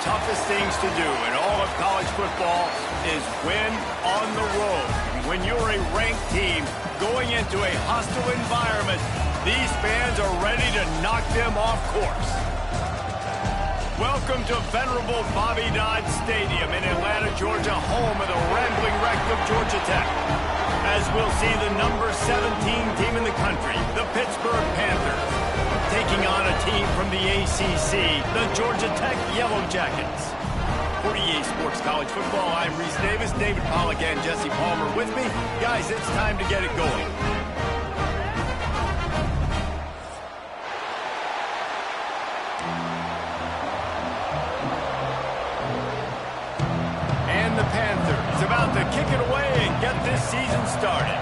toughest things to do in all of college football is win on the road. When you're a ranked team going into a hostile environment, these fans are ready to knock them off course. Welcome to venerable Bobby Dodd Stadium in Atlanta, Georgia, home of the rambling wreck of Georgia Tech. As we'll see the number 17 team in the country, the Pittsburgh Panthers, taking on a team from the ACC, the Georgia Tech Yellow Jackets. For EA Sports College Football, I'm Reese Davis, David Pollack, and Jesse Palmer with me. Guys, it's time to get it going. And the Panthers about to kick it away and get this season started.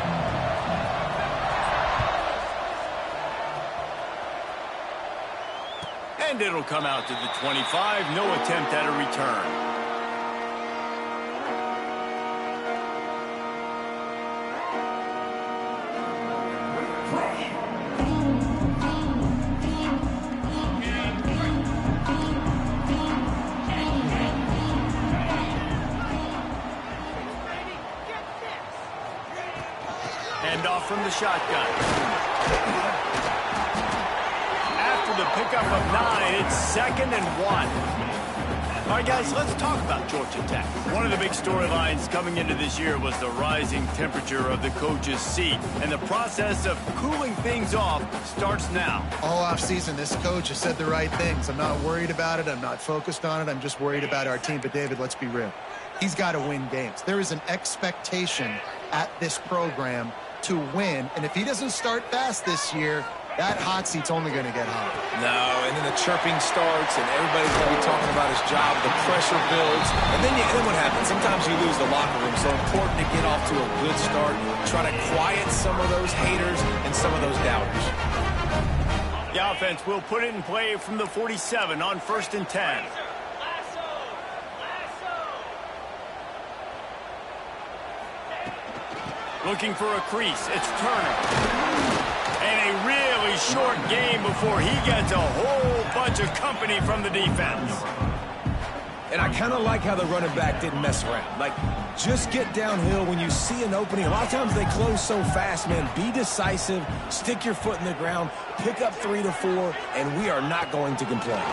And it'll come out to the 25. No attempt at a return. Hand off from the shotgun. After the pickup of 9, it's 2nd and 1. All right, guys, let's talk about Georgia Tech. One of the big storylines coming into this year was the rising temperature of the coach's seat. And the process of cooling things off starts now. All offseason, this coach has said the right things. I'm not worried about it. I'm not focused on it. I'm just worried about our team. But, David, let's be real. He's got to win games. There is an expectation at this program to win, and if he doesn't start fast this year, that hot seat's only going to get hotter. No, and then the chirping starts, and everybody's going to be talking about his job. The pressure builds, and then what happens? Sometimes you lose the locker room, so important to get off to a good start. Try to quiet some of those haters and some of those doubters. The offense will put it in play from the 47 on 1st and 10. Looking for a crease. It's Turner. And a really short game before he gets a whole bunch of company from the defense. And I kind of like how the running back didn't mess around. Like, just get downhill when you see an opening. A lot of times they close so fast, man. Be decisive. Stick your foot in the ground. Pick up 3 to 4, and we are not going to complain.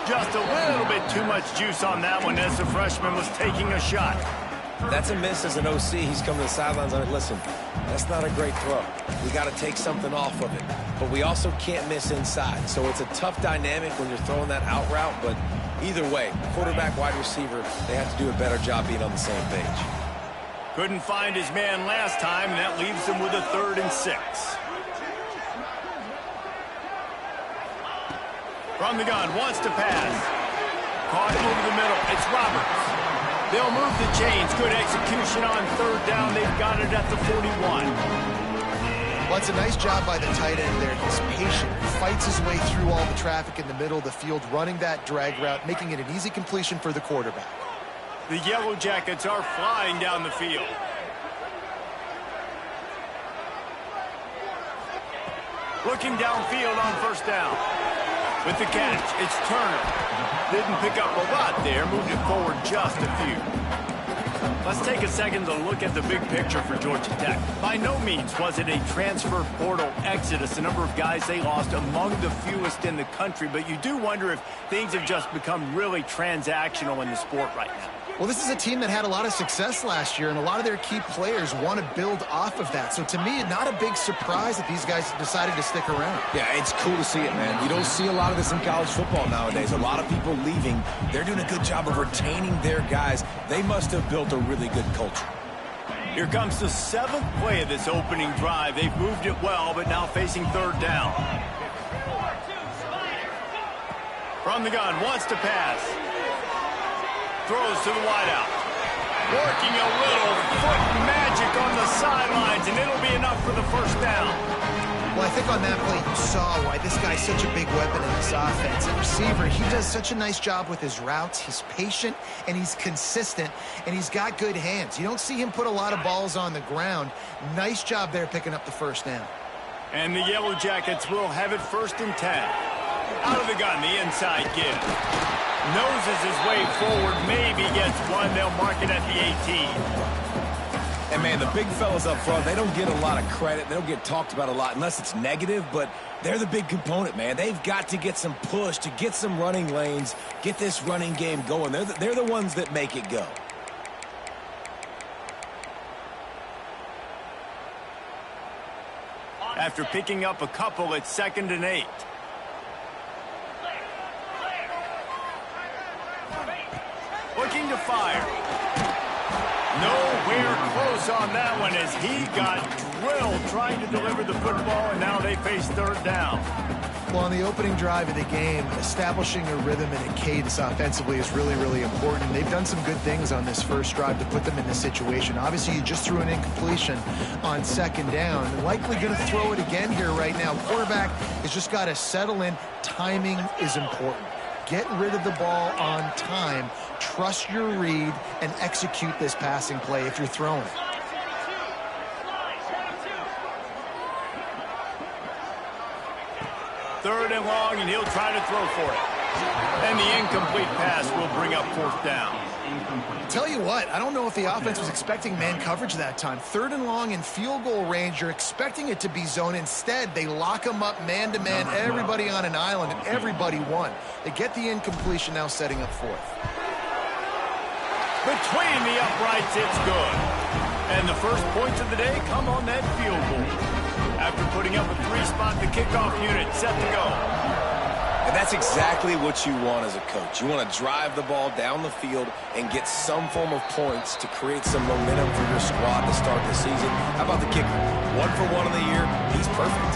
Just a little bit too much juice on that one as the freshman was taking a shot. That's a miss as an OC. He's coming to the sidelines on it. Listen, that's not a great throw. We got to take something off of it. But we also can't miss inside. So it's a tough dynamic when you're throwing that out route. But either way, quarterback, wide receiver, they have to do a better job being on the same page. Couldn't find his man last time, and that leaves him with a 3rd and 6. From the gun, wants to pass. Caught over the middle. It's Roberts. They'll move the chains. Good execution on 3rd down. They've got it at the 41. Well, it's a nice job by the tight end there. He's patient. He fights his way through all the traffic in the middle of the field, running that drag route, making it an easy completion for the quarterback. The Yellow Jackets are flying down the field. Looking downfield on 1st down. With the catch, it's Turner. Didn't pick up a lot there, moved it forward just a few. Let's take a second to look at the big picture for Georgia Tech. By no means was it a transfer portal exodus, the number of guys they lost among the fewest in the country, but you do wonder if things have just become really transactional in the sport right now. Well, this is a team that had a lot of success last year, and a lot of their key players want to build off of that. So to me, not a big surprise that these guys decided to stick around. Yeah, it's cool to see it, man. You don't see a lot of this in college football nowadays. A lot of people leaving. They're doing a good job of retaining their guys. They must have built a really good culture. Here comes the 7th play of this opening drive. They've moved it well, but now facing 3rd down. From the gun, wants to pass. Throws to the wideout. Working a little foot magic on the sidelines, and it'll be enough for the 1st down. Well, I think on that play you saw why this guy's such a big weapon in this offense. At receiver, he does such a nice job with his routes. He's patient, and he's consistent, and he's got good hands. You don't see him put a lot of balls on the ground. Nice job there picking up the 1st down. And the Yellow Jackets will have it 1st and 10. Out of the gun, the inside give. Noses his way forward, maybe gets one. They'll mark it at the 18. And, man, the big fellas up front, they don't get a lot of credit. They don't get talked about a lot unless it's negative, but they're the big component, man. They've got to get some push, to get some running lanes, get this running game going. They're the ones that make it go. After picking up a couple, it's 2nd and 8. Looking to fire. Nowhere close on that one as he got drilled trying to deliver the football, and now they face 3rd down. Well, on the opening drive of the game, establishing a rhythm and a cadence offensively is really, really important. They've done some good things on this first drive to put them in this situation. Obviously, you just threw an incompletion on 2nd down. Likely going to throw it again here right now. Quarterback has just got to settle in. Timing is important. Get rid of the ball on time. Trust your read and execute this passing play if you're throwing. Third and long, and he'll try to throw for it. And the incomplete pass will bring up 4th down. Tell you what, I don't know if the offense was expecting man coverage that time. 3rd and long in field goal range, you're expecting it to be zone. Instead, they lock them up man-to-man, everybody on an island, and everybody won. They get the incompletion, now setting up 4th. Between the uprights, it's good. And the first points of the day come on that field goal. After putting up a 3-spot, the kickoff unit set to go. And that's exactly what you want as a coach. You want to drive the ball down the field and get some form of points to create some momentum for your squad to start the season. How about the kicker? 1 for 1 in the year. He's perfect.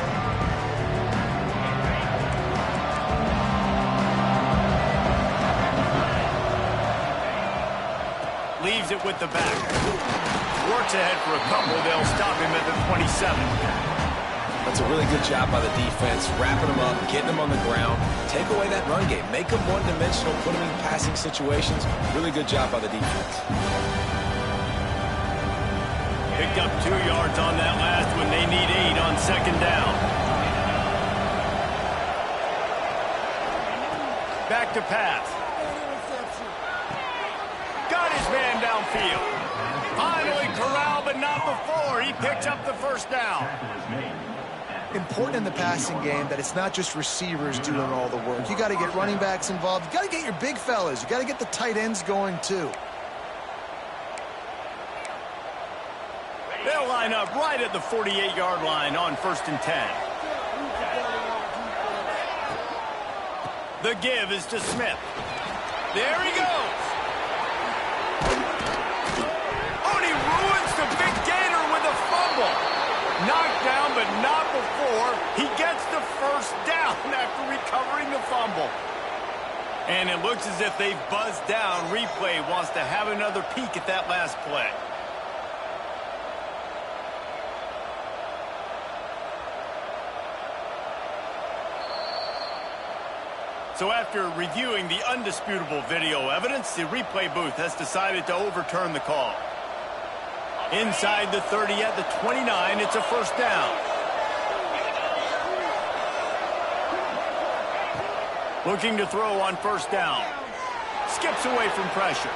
Leaves it with the back. Works ahead for a couple. They'll stop him at the 27. That's a really good job by the defense, wrapping them up, getting them on the ground. Take away that run game. Make them one-dimensional, put them in passing situations. Really good job by the defense. Picked up 2 yards on that last one. They need 8 on 2nd down. Back to pass. Got his man downfield. Finally corralled, but not before. He picks up the 1st down. Important in the passing game that it's not just receivers doing all the work. You got to get running backs involved. You got to get your big fellas. You got to get the tight ends going too. They'll line up right at the 48-yard line on 1st and 10. The give is to Smith. There he goes. Oh, and he ruins the big gainer with a fumble. Knocked down, but not before. He gets the 1st down after recovering the fumble. And it looks as if they've buzzed down. Replay wants to have another peek at that last play. So after reviewing the undisputable video evidence, the replay booth has decided to overturn the call. Inside the 30 at the 29, it's a 1st down. Looking to throw on 1st down. Skips away from pressure.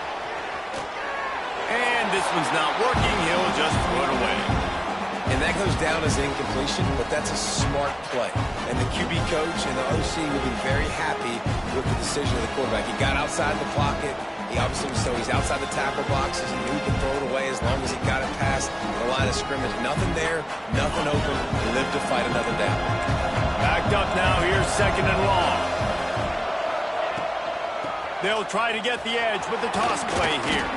And this one's not working. He'll just throw it away. And that goes down as incompletion, but that's a smart play. And the QB coach and the OC will be very happy with the decision of the quarterback. He got outside the pocket. He obviously, so he's outside the tackle boxes. He knew he could throw it away as long as he got it past the line of scrimmage. Nothing there, nothing open. Live to fight another down. Backed up now. Here's 2nd and long. They'll try to get the edge with the toss play here.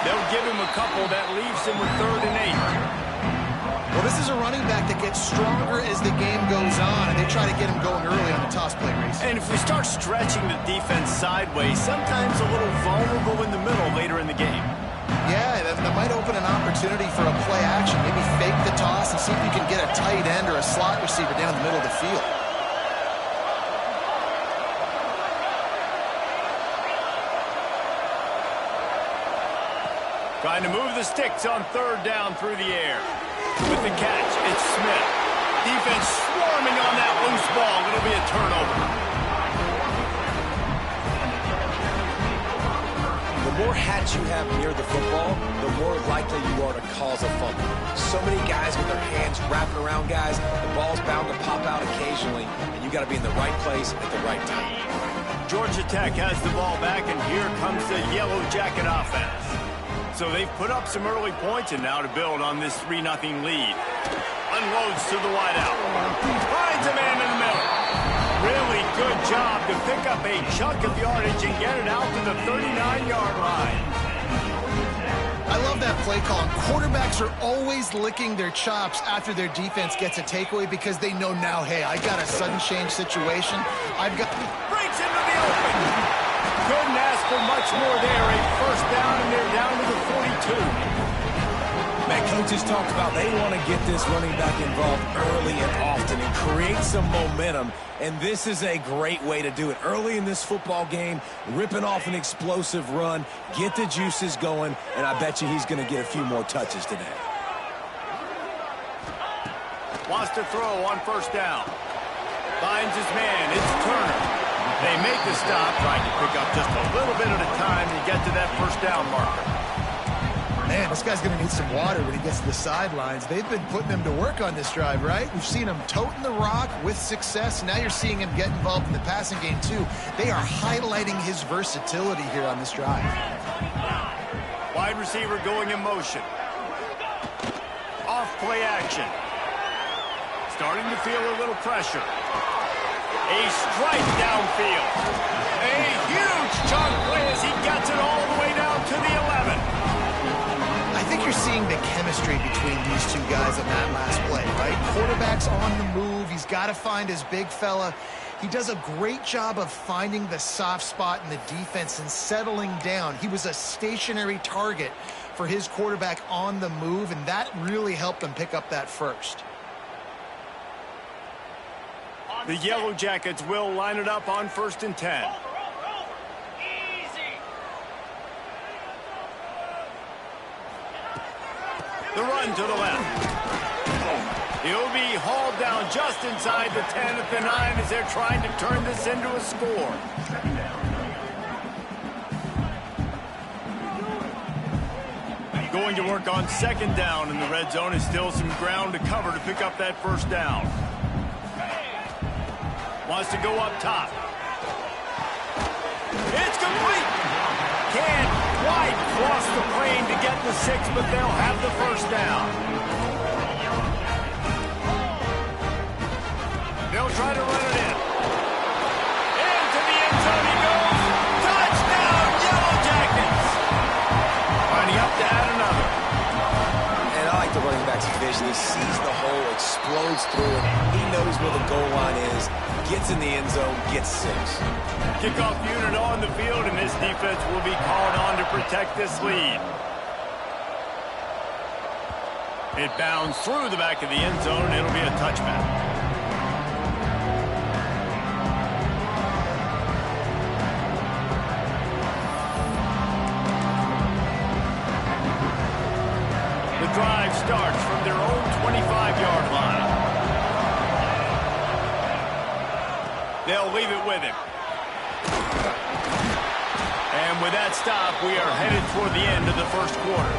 They'll give him a couple that leaves him with 3rd and 8. Well, this is a running back that gets stronger as the game goes on, and they try to get him going early on the toss play, Reese. And if we start stretching the defense sideways, sometimes a little vulnerable in the middle later in the game. Yeah, that might open an opportunity for a play action. Maybe fake the toss and see if you can get a tight end or a slot receiver down the middle of the field. Trying to move the sticks on 3rd down through the air. With the catch, it's Smith. Defense swarming on that loose ball. It'll be a turnover. more hats you have near the football, the more likely you are to cause a fumble. So many guys with their hands wrapping around guys, the ball's bound to pop out occasionally, and you got to be in the right place at the right time. Georgia Tech has the ball back, and here comes the Yellow Jacket offense. So they've put up some early points, and now to build on this 3-0 lead. Unloads to the wideout. Finds a man in the middle. Really good job to pick up a chunk of yardage and get it out to the 39-yard line. I love that play call. Quarterbacks are always licking their chops after their defense gets a takeaway because they know now, hey, I got a sudden change situation. I've got... Breaks into the open. Couldn't ask for much more there. A first down, and they're down to the 42. Man, coaches talked about they want to get this running back involved early and often and create some momentum, and this is a great way to do it. Early in this football game, ripping off an explosive run, get the juices going, and I bet you he's going to get a few more touches today. Wants to throw on first down. Finds his man. It's Turner. They make the stop, trying to pick up just a little bit at a time to get to that first down marker. Man, this guy's going to need some water when he gets to the sidelines. They've been putting him to work on this drive, right? We've seen him toting the rock with success. Now you're seeing him get involved in the passing game, too. They are highlighting his versatility here on this drive. Wide receiver going in motion. Off play action. Starting to feel a little pressure. A strike downfield. A huge chunk play as he gets it all the way down to the 11. I think you're seeing the chemistry between these two guys on that last play, right? Quarterback's on the move. He's got to find his big fella. He does a great job of finding the soft spot in the defense and settling down. He was a stationary target for his quarterback on the move, and that really helped him pick up that first. The Yellow Jackets will line it up on 1st and 10. The run to the left. He'll be hauled down just inside the 10 at the 9 as they're trying to turn this into a score. Going to work on 2nd down in the red zone. Is still some ground to cover to pick up that first down. Wants to go up top. It's complete. Can't quite cross the plane to get the 6, but they'll have the first down. They'll try to run it in. Into the end zone he goes. Touchdown, Yellow Jackets. Running up to add another. And I like the running back's vision. He sees the hole, explodes through it. He knows where the goal line is. Gets in the end zone, gets 6. Kickoff unit on the field, and this defense will be called on to protect this lead. It bounds through the back of the end zone, and it'll be a touchback. The drive starts from their own 25-yard line. They'll leave it with him. And with that stop, we are headed toward the end of the first quarter.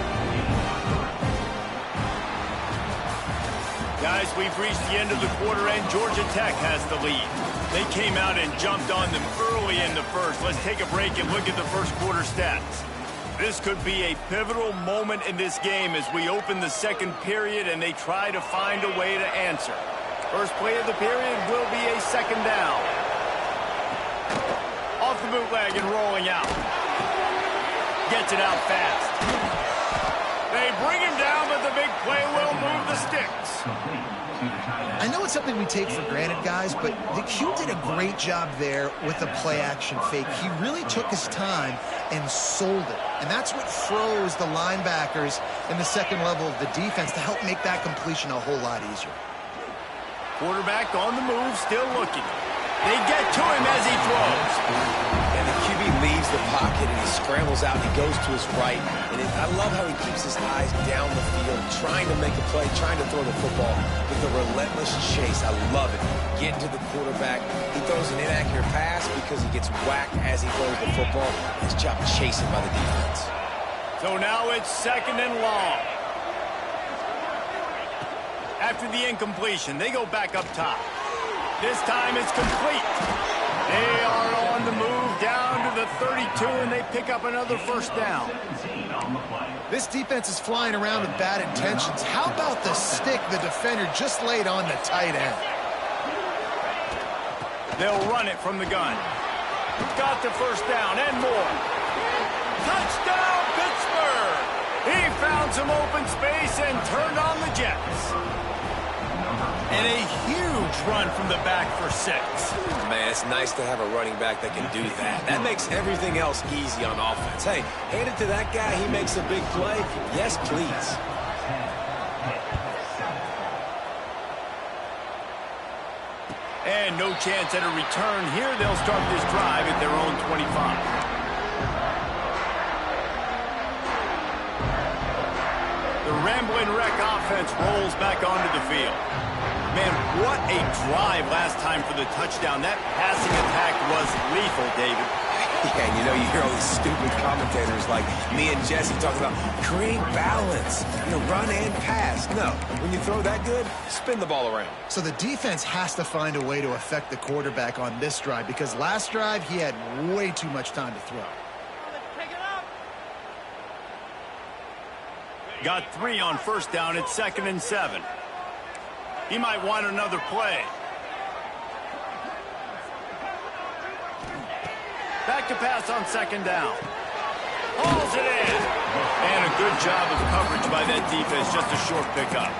Guys, we've reached the end of the quarter, and Georgia Tech has the lead. They came out and jumped on them early in the first. Let's take a break and look at the first quarter stats. This could be a pivotal moment in this game as we open the second period and they try to find a way to answer. First play of the period will be a 2nd down. Off the bootleg and rolling out. Gets it out fast. They bring him down, but the big play will move the sticks. I know it's something we take for granted, guys, but the Q did a great job there with the play-action fake. He really took his time and sold it. And that's what froze the linebackers in the second level of the defense to help make that completion a whole lot easier. Quarterback on the move, still looking. They get to him as he throws. And the QB leaves the pocket and he scrambles out and he goes to his right. And I love how he keeps his eyes down the field, trying to make a play, trying to throw the football with a relentless chase. I love it. getting to the quarterback. He throws an inaccurate pass because he gets whacked as he throws the football. His job chasing by the defense. So now it's 2nd and long. After the incompletion, they go back up top. This time it's complete. They are on the move down to the 32, and they pick up another first down. This defense is flying around with bad intentions. How about the stick the defender just laid on the tight end? They'll run it from the gun. Got the first down and more. Touchdown, Pittsburgh! He found some open space and turned on the Jets. And a huge run from the back for 6. Man, it's nice to have a running back that can do that. That makes everything else easy on offense. Hey, hand it to that guy. He makes a big play. Yes, please. And no chance at a return here. They'll start this drive at their own 25. The rambling wreck offense rolls back onto the field. Man, what a drive last time for the touchdown. That passing attack was lethal, David. Yeah, and you know, you hear all these stupid commentators like me and Jesse talking about create balance, run and pass. No, when you throw that good, spin the ball around. So the defense has to find a way to affect the quarterback on this drive because last drive he had way too much time to throw. Got 3 on first down. It's 2nd and 7. He might want another play. Back to pass on 2nd down. Hauls it in. And a good job of coverage by that defense. Just a short pickup.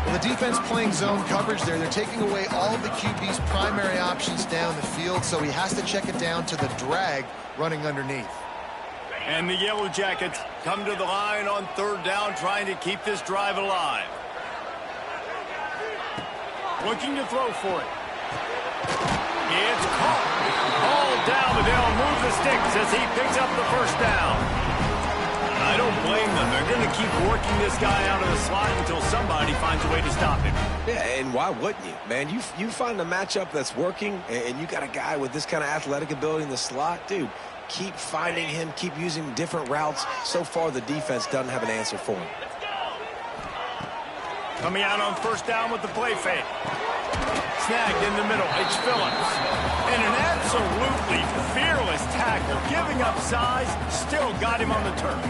Well, the defense playing zone coverage there. They're taking away all the QB's primary options down the field, so he has to check it down to the drag running underneath. And the Yellow Jackets come to the line on 3rd down, trying to keep this drive alive. Looking to throw for it. It's caught. Ball down, but they'll move the sticks as he picks up the first down. I don't blame them. They're going to keep working this guy out of the slot until somebody finds a way to stop him. Yeah, and why wouldn't you? Man, you find a matchup that's working, and you got a guy with this kind of athletic ability in the slot, dude. Keep finding him, keep using different routes. So far, the defense doesn't have an answer for him. Coming out on first down with the play fake. Snagged in the middle. It's Phillips. And an absolutely fearless tackle. Giving up size. Still got him on the turf.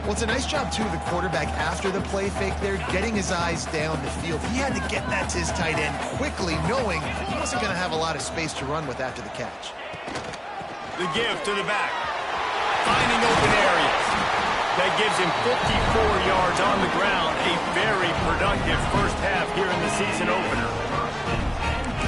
Well, it's a nice job, too, of the quarterback after the play fake there, getting his eyes down the field. He had to get that to his tight end quickly, knowing he wasn't going to have a lot of space to run with after the catch. The give to the back. Finding open areas. That gives him 54 yards on the ground. A very productive first half here in the season opener.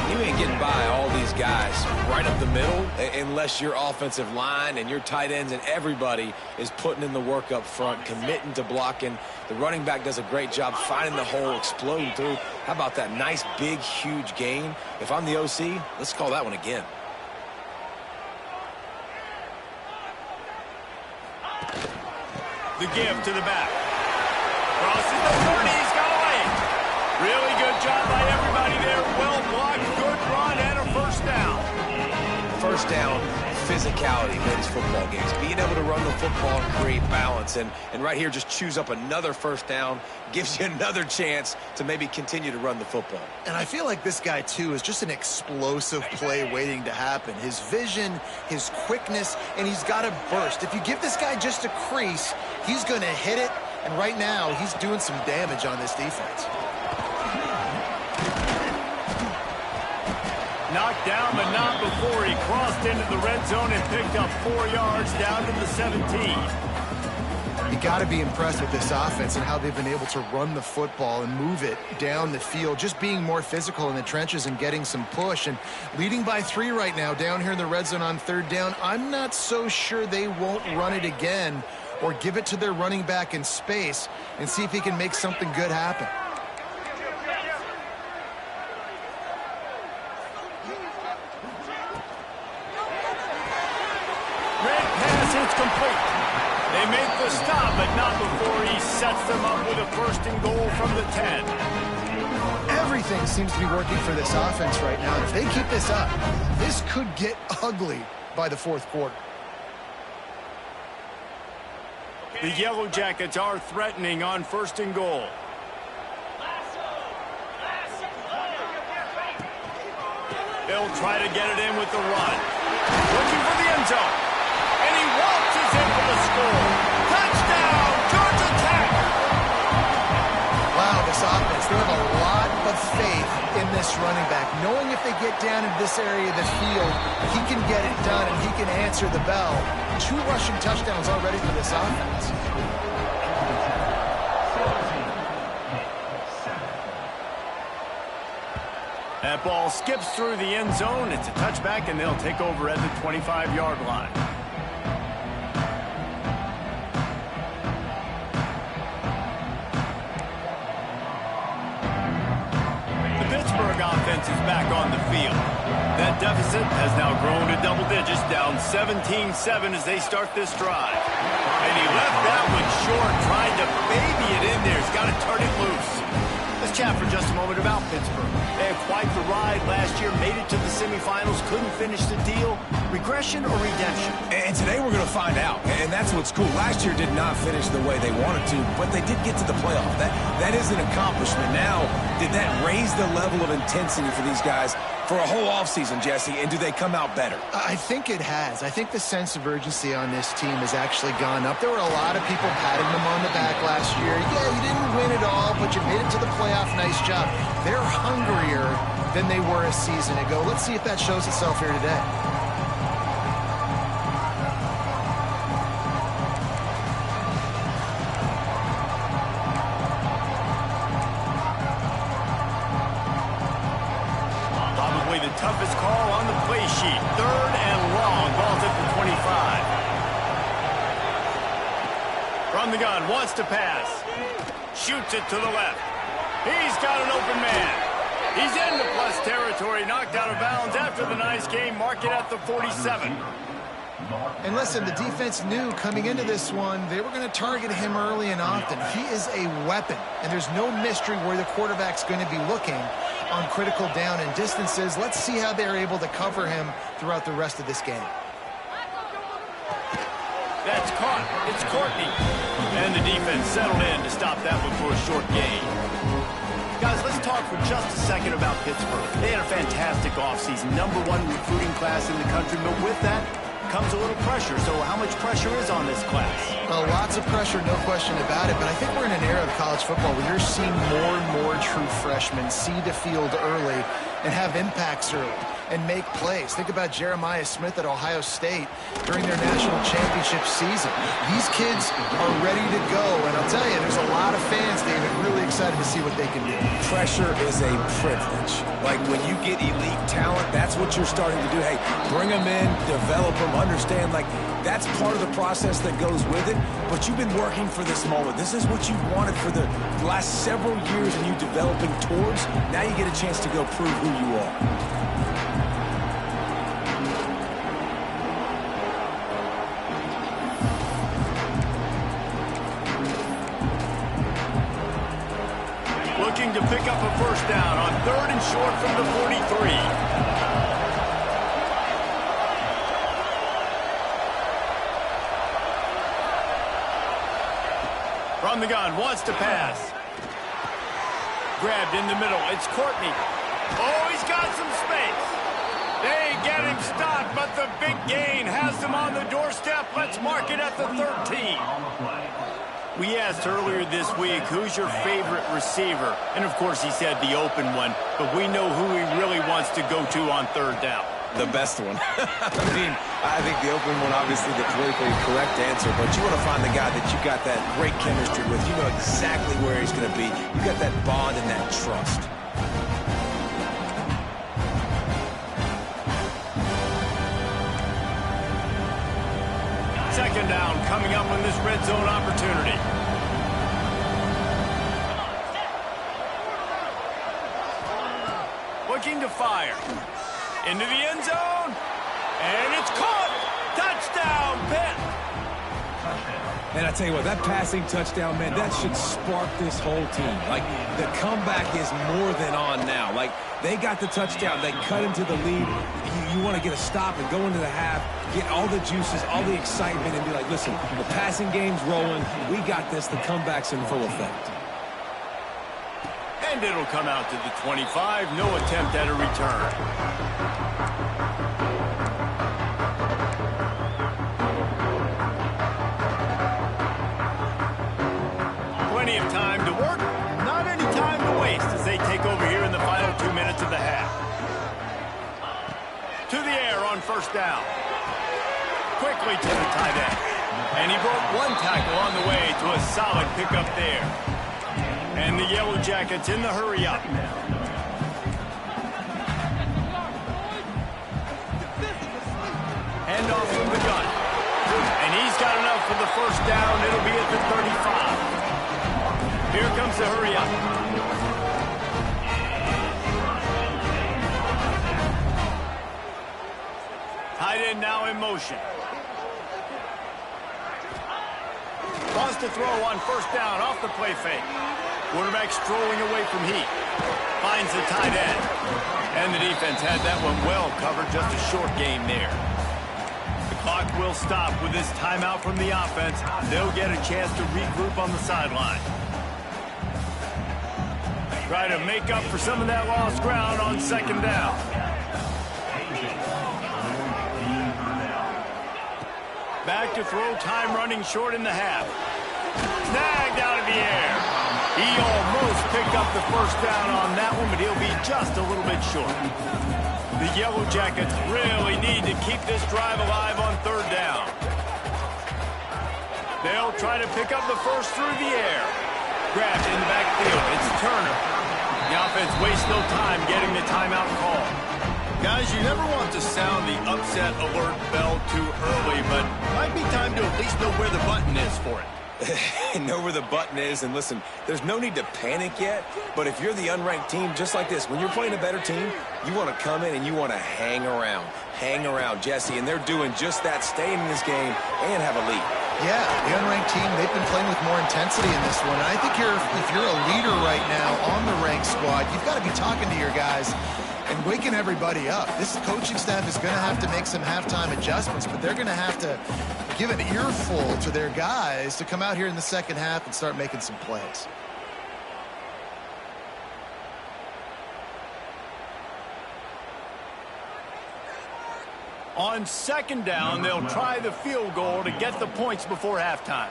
You ain't getting by all these guys right up the middle unless your offensive line and your tight ends and everybody is putting in the work up front, committing to blocking. The running back does a great job finding the hole, exploding through. How about that nice, big, huge gain? If I'm the OC, let's call that one again. The give to the back. Crosses the 30. He's got away. Really good job by everybody there. Well blocked. Good run and a first down. First down, physicality wins football games. Being able to run the football and create balance. And right here, just choose up another first down. Gives you another chance to maybe continue to run the football. And I feel like this guy, too, is just an explosive play waiting to happen. His vision, his quickness, and he's got a burst. If you give this guy just a crease, he's going to hit it. And right now, he's doing some damage on this defense. Knocked down, but not before he crossed into the red zone and picked up 4 yards down to the 17. You got to be impressed with this offense and how they've been able to run the football and move it down the field, just being more physical in the trenches and getting some push. And leading by 3 right now down here in the red zone on 3rd down, I'm not so sure they won't run it again or give it to their running back in space and see if he can make something good happen. It's complete. They make the stop, but not before he sets them up with a 1st and goal from the 10. Every Everything seems to be working for this offense right now. If they keep this up, this could get ugly by the fourth quarter. The Yellow Jackets are threatening on 1st and goal. They'll try to get it in with the run. Looking for the end zone. And he waltzes in for the score. Touchdown, Georgia Tech! Wow, this offense, they have a lot of faith in this running back. Knowing if they get down in this area of the field, he can get it done and he can answer the bell. 2 rushing touchdowns already for this offense. That ball skips through the end zone. It's a touchback, and they'll take over at the 25-yard line. The Pittsburgh offense is back on the field. That deficit has now grown to double digits, down 17-7 as they start this drive. And he left that one short, trying to baby it in there. He's got to turn it loose. Let's chat for just a moment about Pittsburgh. They had quite the ride last year, made it to the semifinals, couldn't finish the deal. Regression or redemption? And today we're going to find out, and that's what's cool. Last year did not finish the way they wanted to, but they did get to the playoff. That is an accomplishment. Now, did that raise the level of intensity for these guys for a whole offseason, Jesse, and do they come out better? I think it has. I think the sense of urgency on this team has actually gone up. There were a lot of people patting them on the back last year. Yeah, you didn't win it all, but you made it to the playoff. Nice job. They're hungrier than they were a season ago. Let's see if that shows itself here today. Probably the toughest call on the play sheet. 3rd and long. Ball's at the 25. From the gun, wants to pass. Shoots it to the left. He's got an open man. He's into plus territory, knocked out of bounds after the nice game. Mark it at the 47. And listen, the defense knew coming into this one, they were going to target him early and often. He is a weapon, and there's no mystery where the quarterback's going to be looking on critical down and distances. Let's see how they're able to cover him throughout the rest of this game. That's caught. It's Courtney. And the defense settled in to stop that one for a short gain. Guys, let's talk for just a second about Pittsburgh. They had a fantastic offseason, #1 recruiting class in the country, but with that comes a little pressure. So how much pressure is on this class? Well, lots of pressure, no question about it, but I think we're in an era of college football where you're seeing more and more true freshmen see the field early and have impacts early and make plays. Think about Jeremiah Smith at Ohio State during their national championship season. These kids are ready to go, and I'll tell you, there's a lot of fans, David, really excited to see what they can do. Pressure is a privilege. Like when you get elite talent, that's what you're starting to do. Hey, bring them in, develop them, understand, like that's part of the process that goes with it, but you've been working for this moment. This is what you wanted for the last several years and you developing towards. Now you get a chance to go prove who you are. Looking to pick up a first down on 3rd and short from the 43. From the gun, wants to pass. Grabbed in the middle, it's Courtney. Oh, he's got some space. They get him stopped, but the big gain has them on the doorstep. Let's mark it at the 13. We asked earlier this week, who's your favorite receiver? And, of course, he said the open one, but we know who he really wants to go to on 3rd down. The best one. I think the open one, obviously the politically correct answer, but you want to find the guy that you got that great chemistry with. You know exactly where he's going to be. You got that bond and that trust. Second down coming up on this red zone opportunity. Looking to fire. Into the end zone. And it's caught. Touchdown, Pitt. And I tell you what, that passing touchdown, man, that should spark this whole team. Like, the comeback is more than on now. Like, they got the touchdown. They cut into the lead. You want to get a stop and go into the half, get all the juices, all the excitement, and be like, listen, the passing game's rolling. We got this. The comeback's in full effect. And it'll come out to the 25. No attempt at a return. Plenty of time to work. Not any time to waste as they take over here in the final 2 minutes of the half. To the air on first down. Quickly to the tight end. And he broke one tackle on the way to a solid pickup there. And the Yellow Jackets in the hurry up. Hand off from the gun. And he's got enough for the first down. It'll be at the 35. Here comes the hurry up. Tight end now in motion. Wants to throw on first down off the play fake. Quarterback strolling away from heat. Finds the tight end. And the defense had that one well covered. Just a short game there. The clock will stop with this timeout from the offense. They'll get a chance to regroup on the sideline. Try to make up for some of that lost ground on second down. Back to throw, time running short in the half. Snagged out of the air. He almost picked up the first down on that one, but he'll be just a little bit short. The Yellow Jackets really need to keep this drive alive on third down. They'll try to pick up the first through the air. Grabbed in the backfield. It's Turner. The offense wastes no time getting the timeout call. Guys, you never want to sound the upset alert bell too early, but might be time to at least know where the button is for it. Know where the button is, and listen, there's no need to panic yet, but if you're the unranked team, just like this, when you're playing a better team, you want to come in and you want to hang around, Jesse, and they're doing just that, staying in this game and have a lead. Yeah, the unranked team, they've been playing with more intensity in this one, and I think if you're a leader right now on the ranked squad, you've got to be talking to your guys and waking everybody up. This coaching staff is going to have to make some halftime adjustments, but they're going to have to give an earful to their guys to come out here in the second half and start making some plays. On second down, they'll try the field goal to get the points before halftime.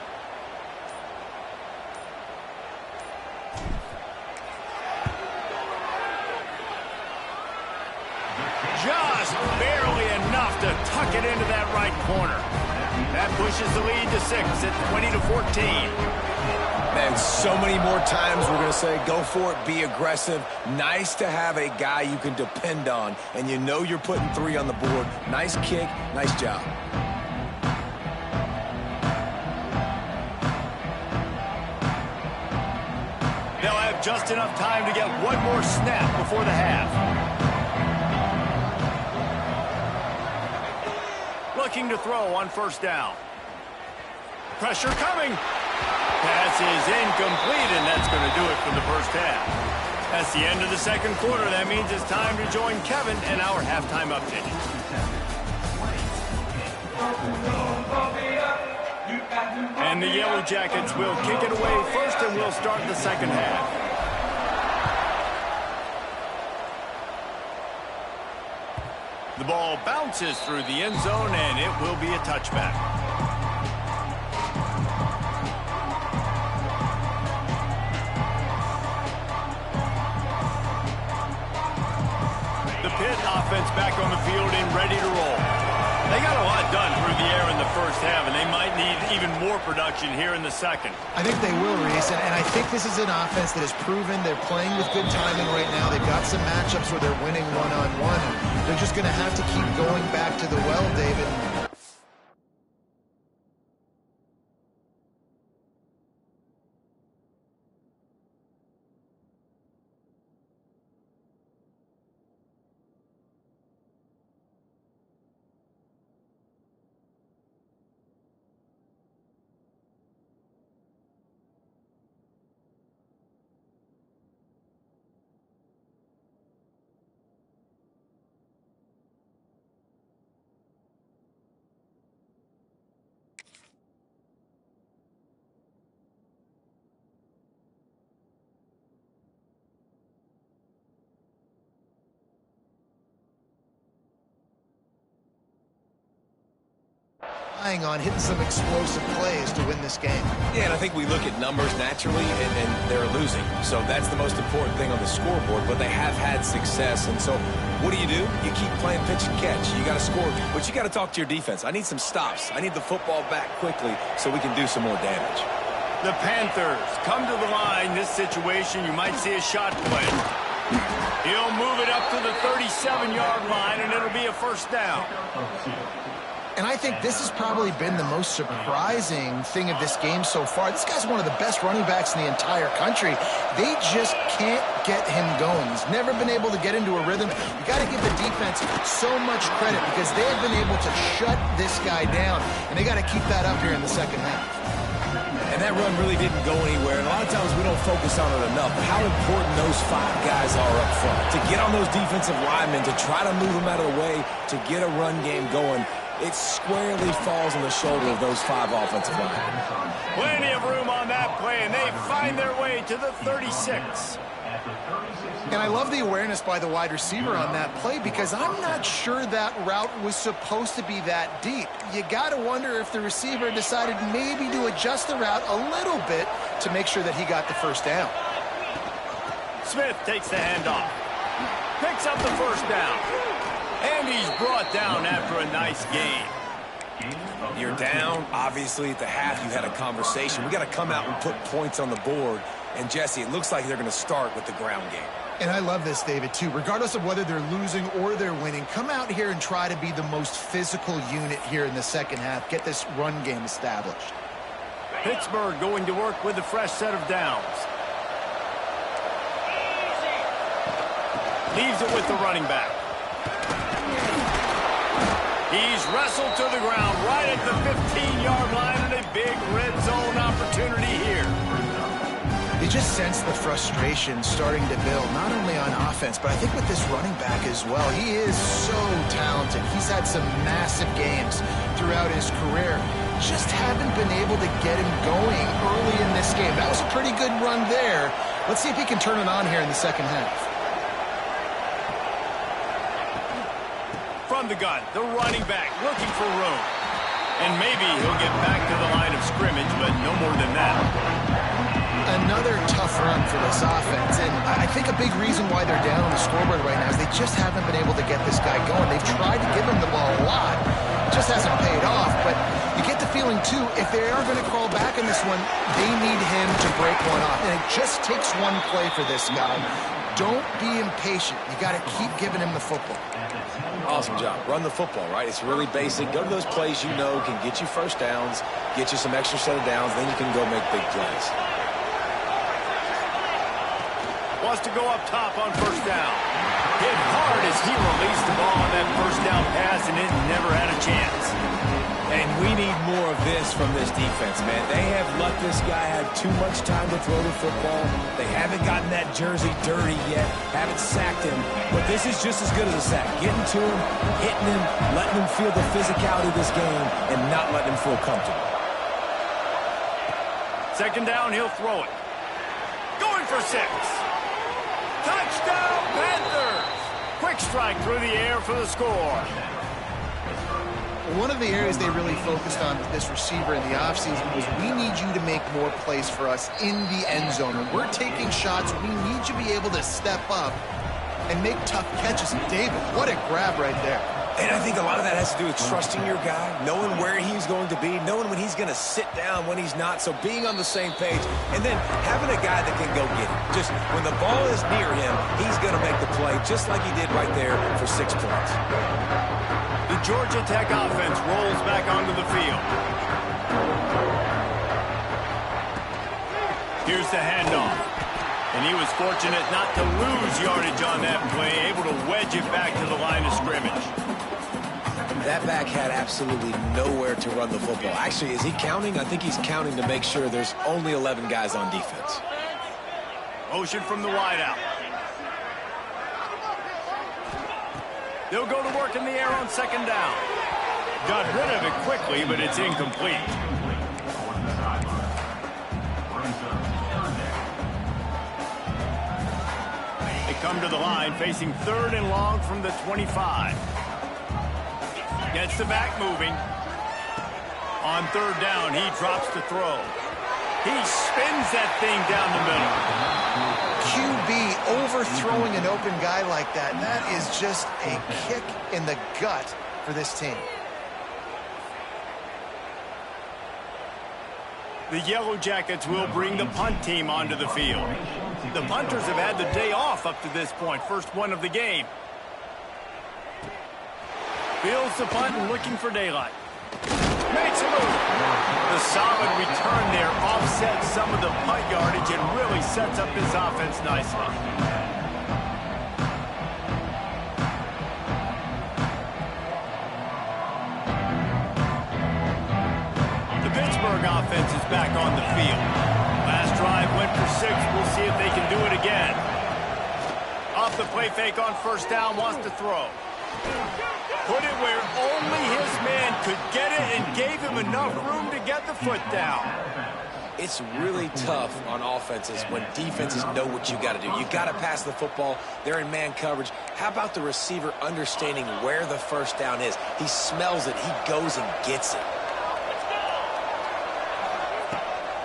Just barely enough to tuck it into that right corner. That pushes the lead to 6 at 20-14. Man, so many more times we're going to say, go for it, be aggressive. Nice to have a guy you can depend on, and you know you're putting 3 on the board. Nice kick, nice job. They'll have just enough time to get one more snap before the half. Looking to throw on first down. Pressure coming. Pass is incomplete, and that's going to do it for the first half. That's the end of the second quarter. That means it's time to join Kevin and our halftime update. And the Yellow Jackets will kick it away first, and we'll start the second half. The ball bounces through the end zone, and it will be a touchback. The Pitt offense back on the field and ready to roll. They got a lot done through the air in the first half, and they might need even more production here in the second. I think they will, Reese, and I think this is an offense that has proven they're playing with good timing right now. They've got some matchups where they're winning one-on-one. They're just going to have to keep going back to the well, David. relying on hitting some explosive plays to win this game. Yeah, and I think we look at numbers naturally, and they're losing. So that's the most important thing on the scoreboard, but they have had success. And so what do? You keep playing pitch and catch. You got to score, but you got to talk to your defense. I need some stops. I need the football back quickly so we can do some more damage. The Panthers come to the line. This situation, you might see a shot play. He'll move it up to the 37-yard line, and it'll be a first down. And I think this has probably been the most surprising thing of this game so far. This guy's one of the best running backs in the entire country. They just can't get him going. He's never been able to get into a rhythm. You got to give the defense so much credit because they have been able to shut this guy down, and they got to keep that up here in the second half. And that run really didn't go anywhere. And a lot of times we don't focus on it enough. How important those 5 guys are up front. To get on those defensive linemen, to try to move them out of the way, to get a run game going, it squarely falls on the shoulder of those 5 offensive linemen. Plenty of room on that play, and they find their way to the 36. And I love the awareness by the wide receiver on that play because I'm not sure that route was supposed to be that deep. You got to wonder if the receiver decided maybe to adjust the route a little bit to make sure that he got the first down. Smith takes the handoff. Picks up the first down. And he's brought down after a nice gain. You're down. Obviously, at the half, you had a conversation. We got to come out and put points on the board. And, Jesse, it looks like they're going to start with the ground game. And I love this, David, too. Regardless of whether they're losing or they're winning, come out here and try to be the most physical unit here in the second half. Get this run game established. Pittsburgh going to work with a fresh set of downs. Leaves it with the running back. He's wrestled to the ground right at the 15-yard line, and a big red zone opportunity here. You just sense the frustration starting to build, not only on offense, but I think with this running back as well. He is so talented. He's had some massive games throughout his career. Just haven't been able to get him going early in this game. That was a pretty good run there. Let's see if he can turn it on here in the second half. From the gun, the running back looking for room. And maybe he'll get back to the line of scrimmage, but no more than that. Another tough run for this offense, and I think a big reason why they're down on the scoreboard right now is they just haven't been able to get this guy going. They've tried to give him the ball a lot. It just hasn't paid off, but you get the feeling, too, if they are going to crawl back in this one, they need him to break one off, and it just takes one play for this guy. Don't be impatient. You got to keep giving him the football. Awesome job. Run the football, right? It's really basic. Go to those plays you know can get you first downs, get you some extra set of downs, then you can go make big plays. Wants to go up top on first down. Hit hard as he released the ball on that first down pass, and it never had a chance. And we need more of this from this defense, man. They have let this guy have too much time to throw the football. They haven't gotten that jersey dirty yet, haven't sacked him. But this is just as good as a sack. Getting to him, hitting him, letting him feel the physicality of this game, and not letting him feel comfortable. Second down, he'll throw it. Going for 6. Touchdown, Panthers! Quick strike through the air for the score. One of the areas they really focused on with this receiver in the offseason was we need you to make more plays for us in the end zone. When we're taking shots, we need you to be able to step up and make tough catches. And David, what a grab right there. And I think a lot of that has to do with trusting your guy, knowing where he's going to be, knowing when he's going to sit down, when he's not. So being on the same page, and then having a guy that can go get it. Just when the ball is near him, he's going to make the play, just like he did right there for 6 points. The Georgia Tech offense rolls back onto the field. Here's the handoff. And he was fortunate not to lose yardage on that play, able to wedge it back to the line of scrimmage. That back had absolutely nowhere to run the football. Actually, is he counting? I think he's counting to make sure there's only 11 guys on defense. Motion from the wideout. They'll go to work in the air on second down. Got rid of it quickly, but it's incomplete. They come to the line facing 3rd and long from the 25. Gets the back moving. On third down, he drops to throw. He spins that thing down the middle. QB overthrowing an open guy like that. That is just a kick in the gut for this team. The Yellow Jackets will bring the punt team onto the field. The punters have had the day off up to this point. First one of the game. Fields the punt and looking for daylight. Makes a move. The solid return there offsets some of the punt yardage and really sets up this offense nicely. The Pittsburgh offense is back on the field. Last drive went for 6. We'll see if they can do it again. Off the play fake on first down, wants to throw. Put it where only his man could get it and gave him enough room to get the foot down. It's really tough on offenses when defenses know what you got to do. You got to pass the football. They're in man coverage. How about the receiver understanding where the first down is? He smells it. He goes and gets it.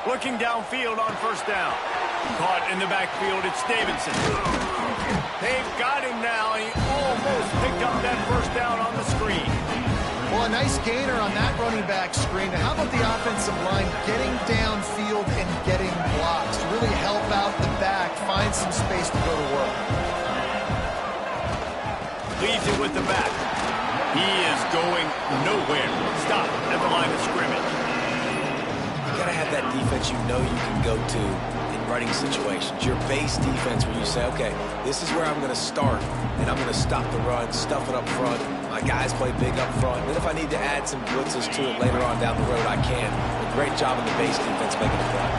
Looking downfield on first down. Caught in the backfield, it's Davidson. They've got him now. He almost picked up that first down on the screen. Well, a nice gainer on that running back screen. How about the offensive line getting downfield and getting blocks to really help out the back, find some space to go to work? Leaves it with the back. He is going nowhere. Stop at the line of scrimmage. You got to have that defense you know you can go to in running situations. Your base defense where you say, okay, this is where I'm going to start, and I'm going to stop the run, stuff it up front. My guys play big up front. And then if I need to add some blitzes to it later on down the road, I can. A great job in the base defense making a play.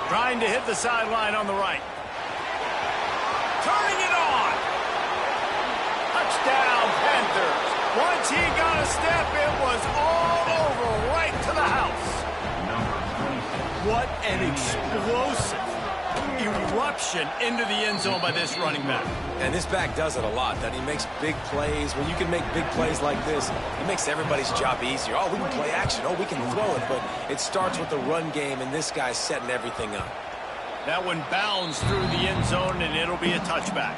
Trying to hit the sideline on the right. Turning it on. Touchdown, Panthers. Once he got a step, it was all over right to the house. What an explosive eruption into the end zone by this running back. And this back does it a lot. That he makes big plays. When you can make big plays like this, it makes everybody's job easier. Oh, we can play action. Oh, we can throw it. But it starts with the run game, and this guy's setting everything up. That one bounds through the end zone, and it'll be a touchback.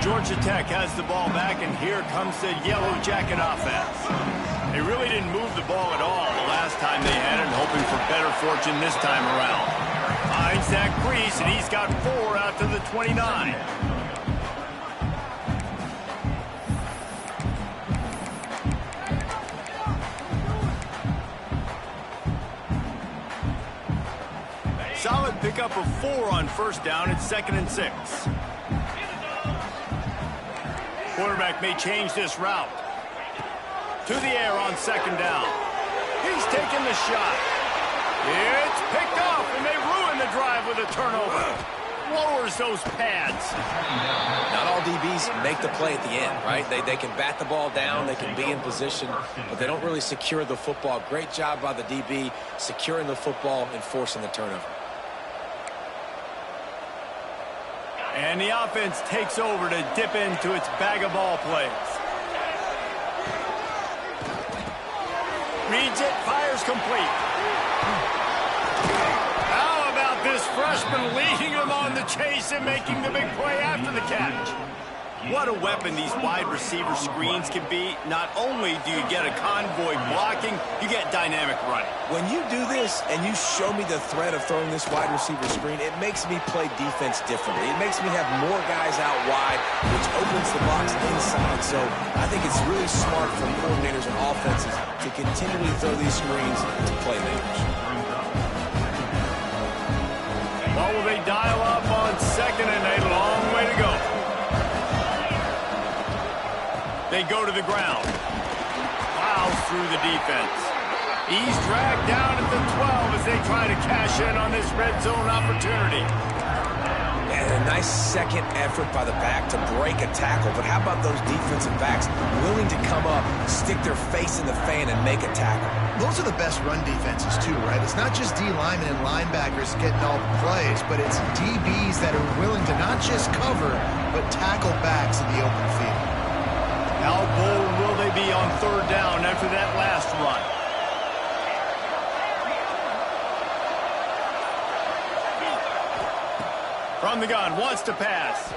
Georgia Tech has the ball back, and here comes the Yellow Jacket offense. They really didn't move the ball at all the last time they had it, hoping for better fortune this time around. Finds that crease, and he's got 4 out to the 29. Solid pickup of 4 on first down. It's 2nd and 6. Quarterback may change this route. To the air on 2nd down. He's taking the shot. It's picked off, and they ruin the drive with a turnover. Lowers those pads. Not all DBs make the play at the end, right? They can bat the ball down, they can be in position, but they don't really secure the football. Great job by the DB securing the football and forcing the turnover. And the offense takes over to dip into its bag of ball plays. Reads it, fires complete. How about this freshman leading them on the chase and making the big play after the catch? What a weapon these wide receiver screens can be. Not only do you get a convoy blocking, you get dynamic running. When you do this and you show me the threat of throwing this wide receiver screen, it makes me play defense differently. It makes me have more guys out wide, which opens the box inside. So I think it's really smart for coordinators and offenses to continually throw these screens to playmakers. What will they dial up on 2nd and a long way to go? They go to the ground. Plows through the defense. He's dragged down at the 12 as they try to cash in on this red zone opportunity. And a nice second effort by the back to break a tackle, but how about those defensive backs willing to come up, stick their face in the fan, and make a tackle? Those are the best run defenses, too, right? It's not just D linemen and linebackers getting all the plays, but it's DBs that are willing to not just cover, but tackle backs in the open field. How bold will they be on third down after that last run? From the gun, wants to pass.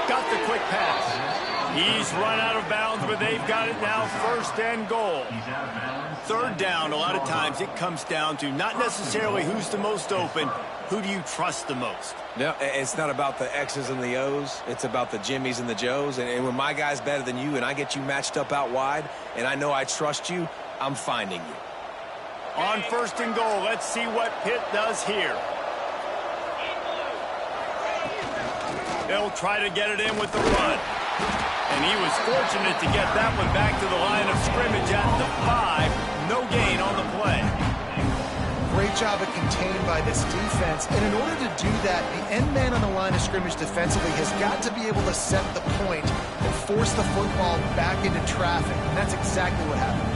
Got the quick pass. He's run out of bounds, but they've got it now, first and goal. Third down, a lot of times it comes down to not necessarily who's the most open, who do you trust the most? No, it's not about the X's and the O's. It's about the Jimmies and the Joes. And when my guy's better than you and I get you matched up out wide and I know I trust you, I'm finding you. On first and goal, let's see what Pitt does here. They'll try to get it in with the run. And he was fortunate to get that one back to the line of scrimmage at the 5. No gain on the play. Great job of contained by this defense. And in order to do that, the end man on the line of scrimmage defensively has got to be able to set the point and force the football back into traffic. And that's exactly what happened.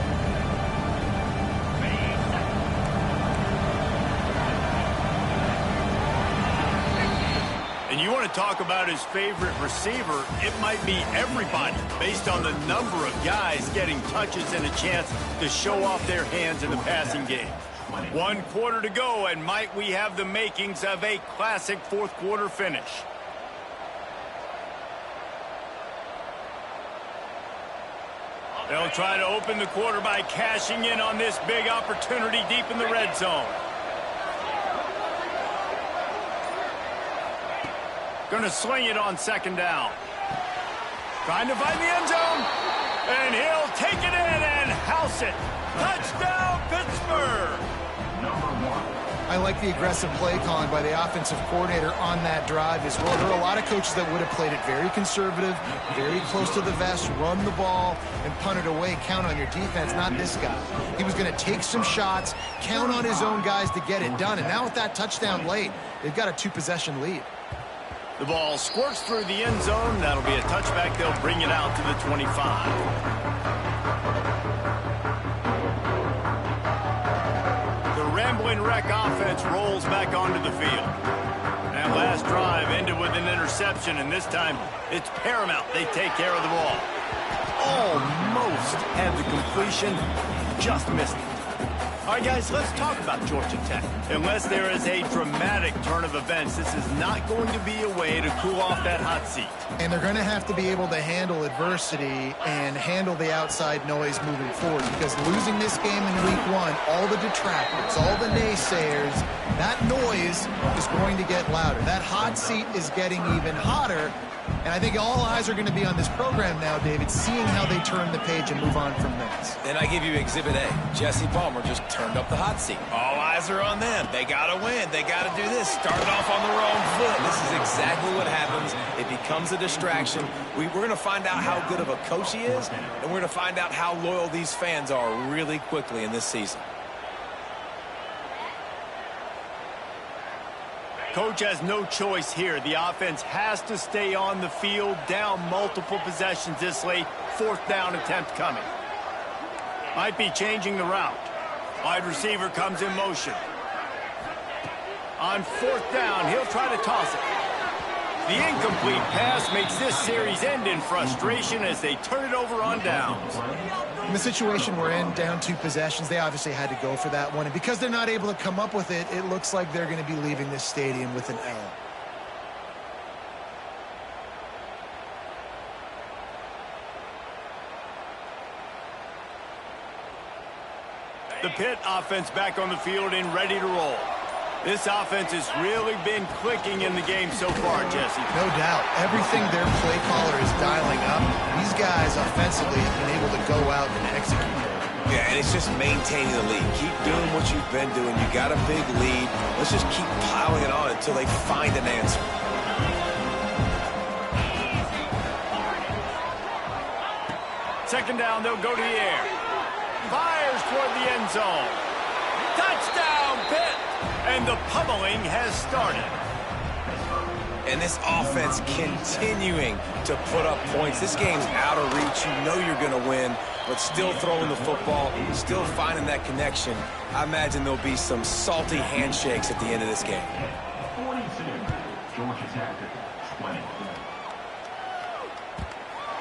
And you want to talk about his favorite receiver, it might be everybody based on the number of guys getting touches and a chance to show off their hands in the passing game. 1 quarter to go, and might we have the makings of a classic fourth quarter finish. They'll try to open the quarter by cashing in on this big opportunity deep in the red zone. Going to sling it on second down. Trying to find the end zone. And he'll take it in and house it. Touchdown, Pittsburgh. I like the aggressive play calling by the offensive coordinator on that drive as well. There are a lot of coaches that would have played it very conservative, very close to the vest, run the ball, and punt it away. Count on your defense, not this guy. He was going to take some shots, count on his own guys to get it done. And now with that touchdown late, they've got a 2-possession lead. The ball squirts through the end zone. That'll be a touchback. They'll bring it out to the 25. Rambling wreck offense rolls back onto the field. That last drive ended with an interception, and this time it's paramount they take care of the ball. Almost had the completion, just missed it. All right, guys, let's talk about Georgia Tech. Unless there is a dramatic turn of events, this is not going to be a way to cool off that hot seat. And they're going to have to be able to handle adversity and handle the outside noise moving forward, because losing this game in week 1, all the detractors, all the naysayers, that noise is going to get louder. That hot seat is getting even hotter. And I think all eyes are going to be on this program now, David, seeing how they turn the page and move on from this. And I give you Exhibit A. Jesse Palmer just turned up the hot seat. All eyes are on them. They got to win. They got to do this. Started off on the wrong foot. This is exactly what happens. It becomes a distraction. We're going to find out how good of a coach he is, and we're going to find out how loyal these fans are really quickly in this season. Coach has no choice here. The offense has to stay on the field, down multiple possessions this late. Fourth down attempt coming. Might be changing the route. Wide receiver comes in motion. On fourth down, he'll try to toss it. The incomplete pass makes this series end in frustration as they turn it over on downs. In the situation we're in, down 2 possessions, they obviously had to go for that one. And because they're not able to come up with it, it looks like they're going to be leaving this stadium with an L. The Pitt offense back on the field and ready to roll. This offense has really been clicking in the game so far, Jesse. No doubt. Everything their play caller is dialing up, these guys offensively have been able to go out and execute. Yeah, and it's just maintaining the lead. Keep doing what you've been doing. You got a big lead. Let's just keep piling it on until they find an answer. Second down, they'll go to the air. Fires toward the end zone. Touchdown, Pitt! And the pummeling has started. And this offense continuing to put up points. This game's out of reach. You know you're going to win, but still throwing the football, still finding that connection. I imagine there'll be some salty handshakes at the end of this game. 42, Georgia Tech, 20.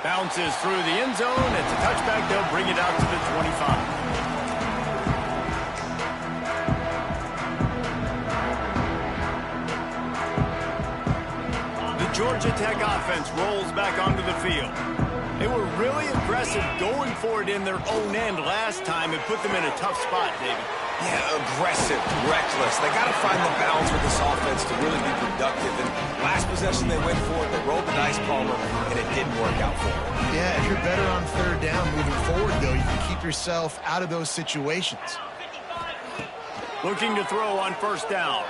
Bounces through the end zone. It's a touchback. They'll bring it out to the 25. The Georgia Tech offense rolls back onto the field. They were really aggressive going for it in their own end last time and put them in a tough spot, David. Yeah, aggressive, reckless. They got to find the balance with this offense to really be productive. And last possession they went for it, they rolled the dice, Palmer, and it didn't work out for them. Yeah, if you're better on third down moving forward, though, you can keep yourself out of those situations. Looking to throw on first down.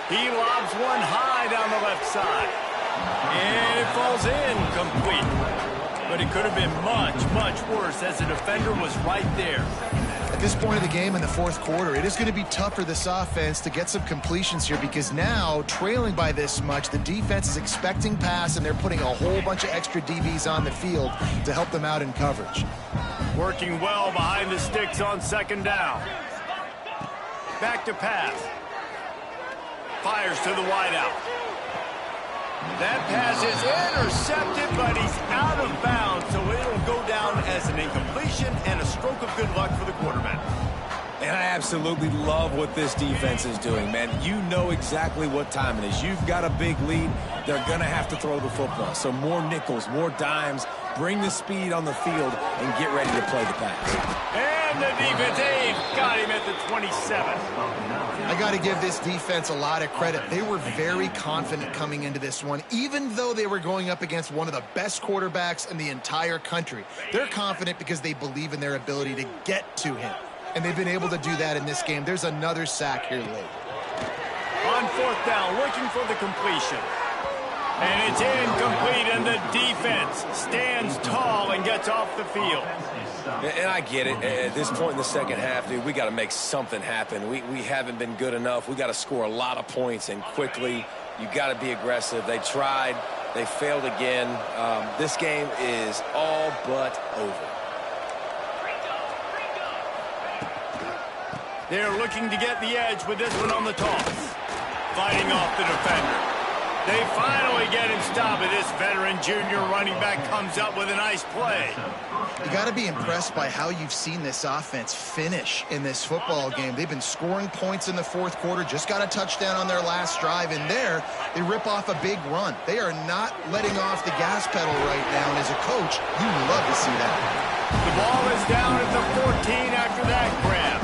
He lobs one high down the left side. And it falls in complete. But it could have been much, much worse as the defender was right there. At this point of the game in the fourth quarter, it is going to be tough for this offense to get some completions here because now, trailing by this much, the defense is expecting pass and they're putting a whole bunch of extra DBs on the field to help them out in coverage. Working well behind the sticks on second down. Back to pass. Fires to the wideout. That pass is intercepted, but he's out of bounds, so it'll go down as an incompletion and a stroke of good luck for the quarterback. And I absolutely love what this defense is doing, man. You know exactly what time it is. You've got a big lead. They're going to have to throw the football. So more nickels, more dimes, bring the speed on the field, and get ready to play the pass. And the defense, they've got him at the 27. I got to give this defense a lot of credit. They were very confident coming into this one, even though they were going up against one of the best quarterbacks in the entire country. They're confident because they believe in their ability to get to him. And they've been able to do that in this game. There's another sack here late. On fourth down, looking for the completion. And it's incomplete, and the defense stands tall and gets off the field. And I get it. At this point in the second half, dude, we got to make something happen. We haven't been good enough. We got to score a lot of points, and quickly. You got to be aggressive. They tried. They failed again. This game is all but over. They're looking to get the edge with this one on the toss. Fighting off the defender. They finally get him stopped. This veteran junior running back comes up with a nice play. You got to be impressed by how you've seen this offense finish in this football game. They've been scoring points in the fourth quarter, just got a touchdown on their last drive, and there they rip off a big run. They are not letting off the gas pedal right now, and as a coach, you love to see that. The ball is down at the 14 after that grab.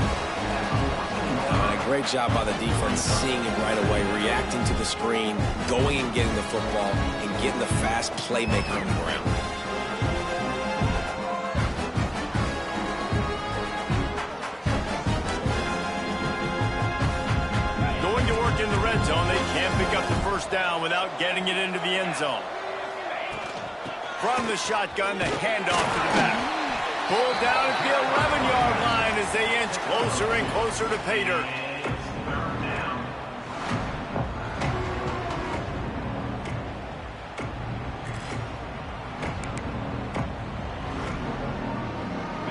Great job by the defense, seeing it right away, reacting to the screen, going and getting the football, and getting the fast playmaker on the ground. Going to work in the red zone. They can't pick up the first down without getting it into the end zone. From the shotgun, the handoff to the back. Pulled down at the 11-yard line as they inch closer and closer to pay dirt.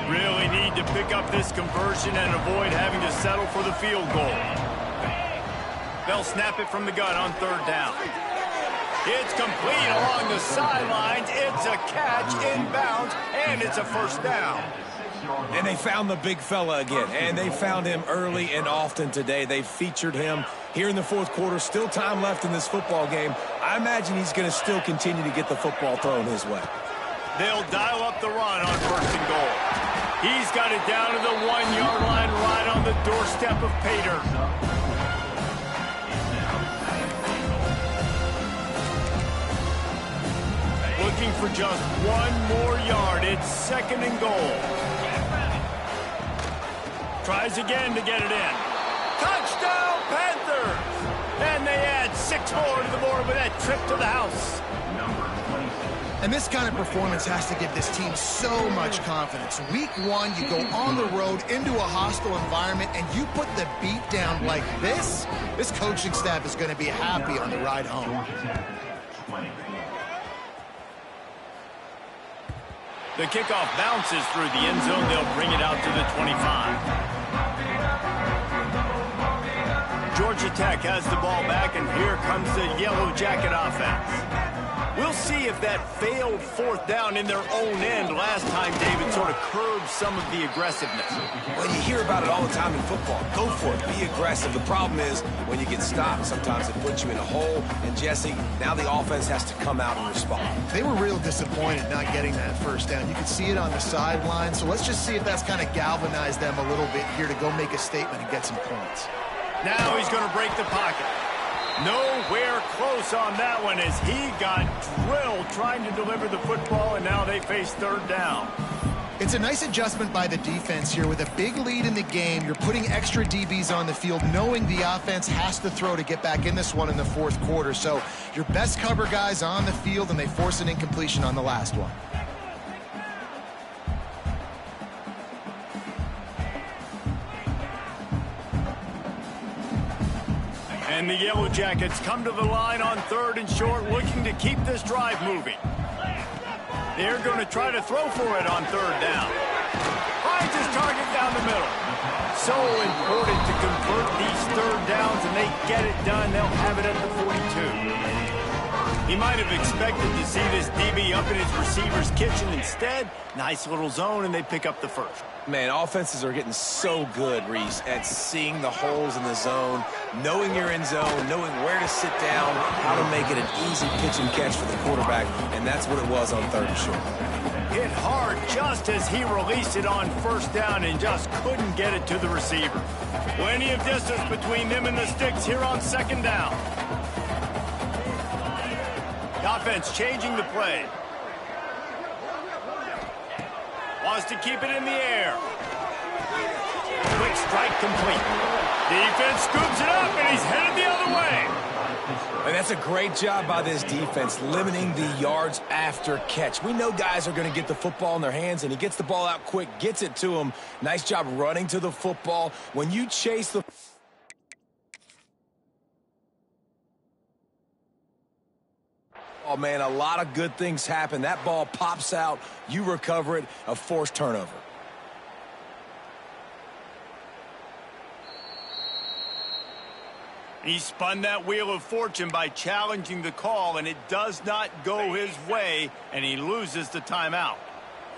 Really need to pick up this conversion and avoid having to settle for the field goal. They'll snap it from the gun on third down. It's complete along the sidelines. It's a catch inbounds, and it's a first down. And they found the big fella again, and they found him early and often today. They featured him here in the fourth quarter. Still time left in this football game. I imagine he's going to still continue to get the football thrown his way. They'll dial up the run on first and goal. He's got it down to the 1-yard line right on the doorstep of pay dirt. Looking for just one more yard. It's second and goal. Tries again to get it in. Touchdown, Panthers! And they add 6 more to the board with that trip to the house. And this kind of performance has to give this team so much confidence. Week 1, you go on the road into a hostile environment, and you put the beat down like this. This coaching staff is going to be happy on the ride home. The kickoff bounces through the end zone. They'll bring it out to the 25. Georgia Tech has the ball back, and here comes the Yellow Jacket offense. We'll see if that failed fourth down in their own end last time, David, sort of curbed some of the aggressiveness. Well, you hear about it all the time in football. Go for it. Be aggressive. The problem is when you get stopped, sometimes it puts you in a hole. And, Jesse, now the offense has to come out and respond. They were real disappointed not getting that first down. You could see it on the sideline. So let's just see if that's kind of galvanized them a little bit here to go make a statement and get some points. Now he's going to break the pocket. Nowhere close on that one as he got drilled trying to deliver the football, and now they face third down. It's a nice adjustment by the defense here. With a big lead in the game, you're putting extra DBs on the field, knowing the offense has to throw to get back in this one in the fourth quarter. So your best cover guys on the field, and they force an incompletion on the last one. And the Yellow Jackets come to the line on third and short, looking to keep this drive moving. They're going to try to throw for it on third down. Finds his target down the middle. So important to convert these third downs, and they get it done. They'll have it at the 42. He might have expected to see this DB up in his receiver's kitchen. Instead, nice little zone, and they pick up the first. Man, offenses are getting so good, Reese, at seeing the holes in the zone, knowing you're in zone, knowing where to sit down, how to make it an easy pitch and catch for the quarterback, and that's what it was on third and short. Hit hard just as he released it on first down and just couldn't get it to the receiver. Plenty of distance between them and the sticks here on second down. The offense changing the play. Wants to keep it in the air. Quick strike complete. Defense scoops it up, and he's headed the other way. And that's a great job by this defense, limiting the yards after catch. We know guys are going to get the football in their hands, and he gets the ball out quick, gets it to him. Nice job running to the football. When you chase the... Oh, man, a lot of good things happen. That ball pops out. You recover it. A forced turnover. He spun that wheel of fortune by challenging the call, and it does not go his way, and he loses the timeout.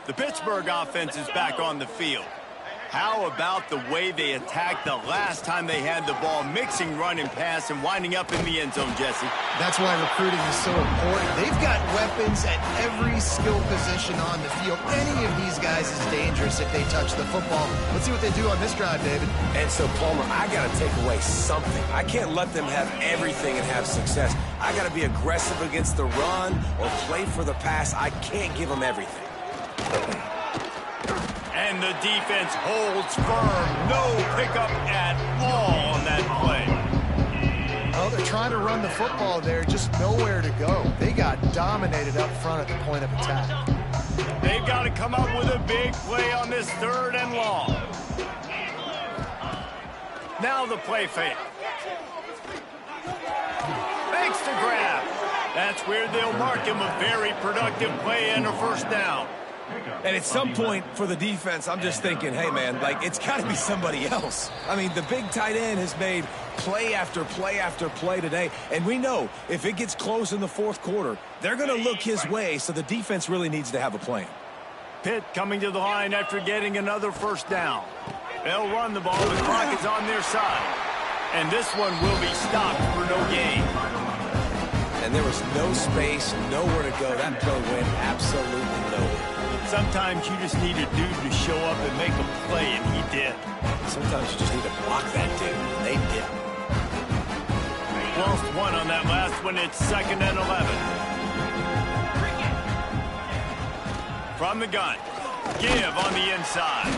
The Pittsburgh offense is back on the field. How about the way they attacked the last time they had the ball, mixing run and pass and winding up in the end zone, Jesse? That's why recruiting is so important. They've got weapons at every skill position on the field. Any of these guys is dangerous if they touch the football. Let's see what they do on this drive, David. And so, Palmer, I got to take away something. I can't let them have everything and have success. I got to be aggressive against the run or play for the pass. I can't give them everything. And the defense holds firm. No pickup at all on that play. Oh, they're trying to run the football there, just nowhere to go. They got dominated up front at the point of attack. They've got to come up with a big play on this third and long. Now the play fake. Fakes to grab. That's where they'll mark him a very productive play and a first down. And at some point for the defense, I'm just thinking, hey, man, like, it's got to be somebody else. I mean, the big tight end has made play after play after play today. And we know if it gets close in the fourth quarter, they're going to look his way, so the defense really needs to have a plan. Pitt coming to the line after getting another first down. They'll run the ball. The clock is on their side. And this one will be stopped for no gain. And there was no space, nowhere to go. That play went absolutely nowhere. Sometimes you just need a dude to show up and make a play, and he did. Sometimes you just need to block that dude, and they did. Lost one on that last one. It's 2nd and 11. From the gun. Give on the inside.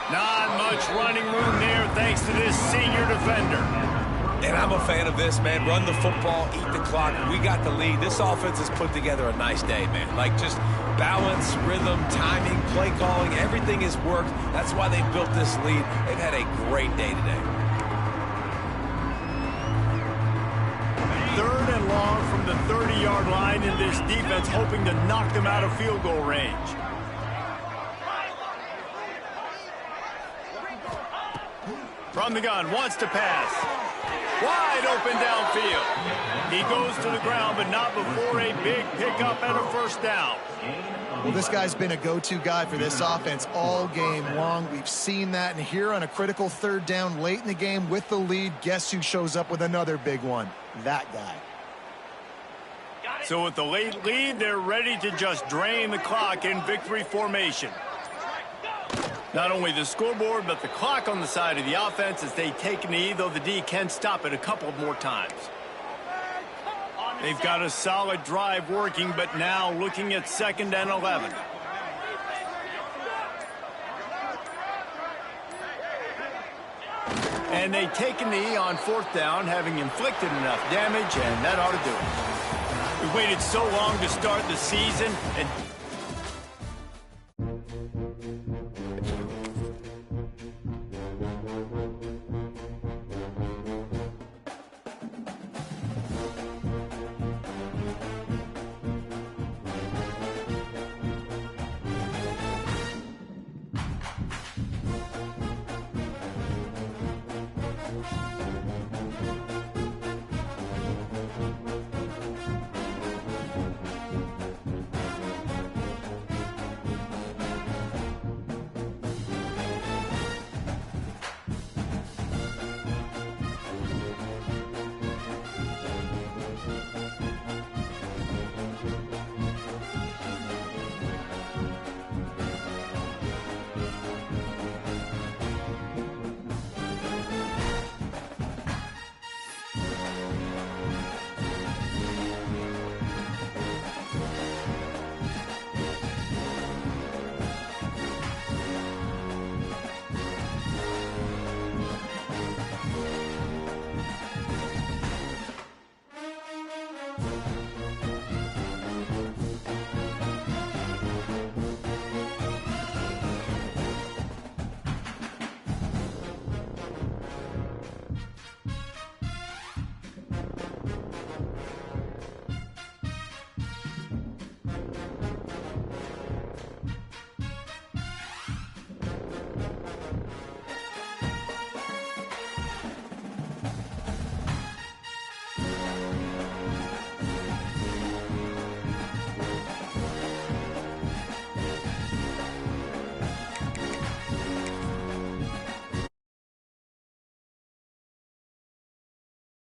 Not much running room there thanks to this senior defender. And I'm a fan of this, man. Run the football, eat the clock. We got the lead. This offense has put together a nice day, man. Like, just balance, rhythm, timing, play calling, everything has worked. That's why they built this lead. They've had a great day today. 3rd and long from the 30-yard line, in this defense hoping to knock them out of field goal range. From the gun, wants to pass. Wide open downfield. He goes to the ground, but not before a big pickup and a first down. Well, this guy's been a go-to guy for this offense all game long. We've seen that, and here on a critical 3rd down late in the game with the lead, guess who shows up with another big one? That guy. So with the late lead, they're ready to just drain the clock in victory formation. Not only the scoreboard, but the clock on the side of the offense as they take a knee, though the D can stop it a couple more times. They've got a solid drive working, but now looking at 2nd and 11. And they take a knee on 4th down, having inflicted enough damage, and that ought to do it. We waited so long to start the season, and